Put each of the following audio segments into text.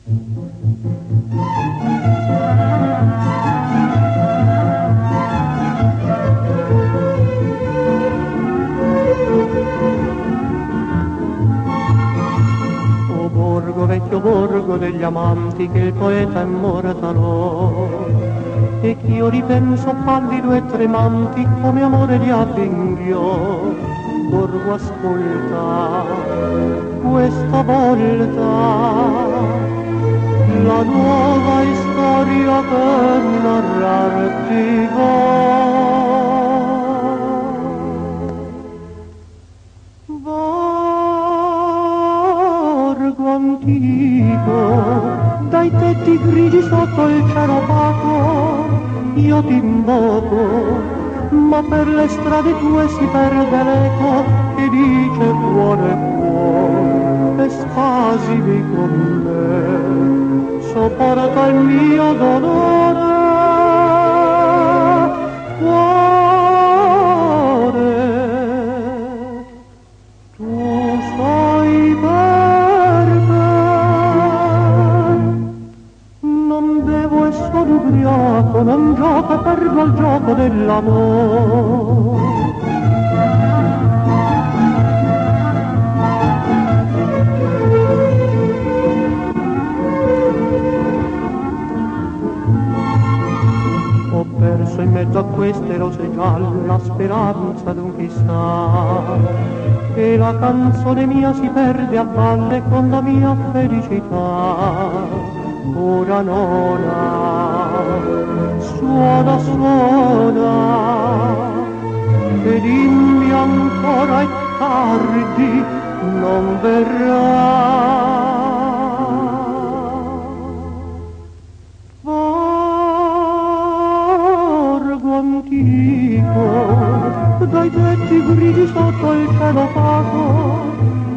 O borgo, vecchio borgo degli amanti che il poeta immortalò, e ch'io ripenso pallido e tremanti come amore li avvinghiò. Borgo, ascolta, questa volta la nuova storia che narrarti Borgo antico, dai tetti grigi sotto il cielo opaco, io ti invoco, ma per le strade tue si perde l'eco che dice cuore cuore e spasimi con me, sopporta il mio dolore. Cuore, tu sai perché non bevo e sono ubriaco, non gioco e perdo il gioco dell'amore. Ho perso in mezzo a queste rose gialle la speranza d'un chissà, e la canzone mia si perde a valle con la mia felicità. Ora nona, suona, suona, e dimmi ancora è tardi, non verrà. Borgo antico, dai tetti grigi sotto il cielo opaco,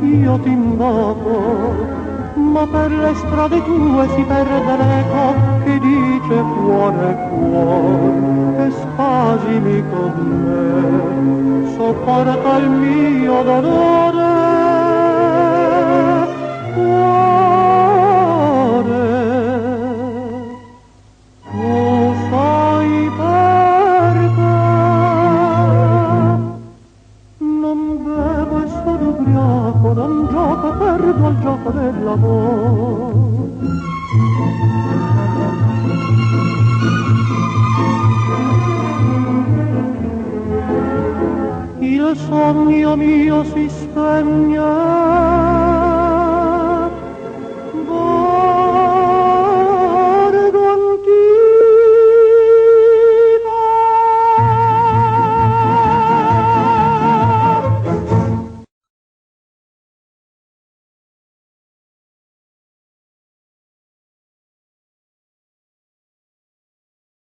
io ti invoco, ma per le strade tue si perde l'eco che dice cuore, cuore, e spasimi con me, sopporta il mio dolore. Cuore, tu sai perché non bevo e sono ubriaco, non gioco, perdo il gioco dell'amore. Il sogno mio si spegne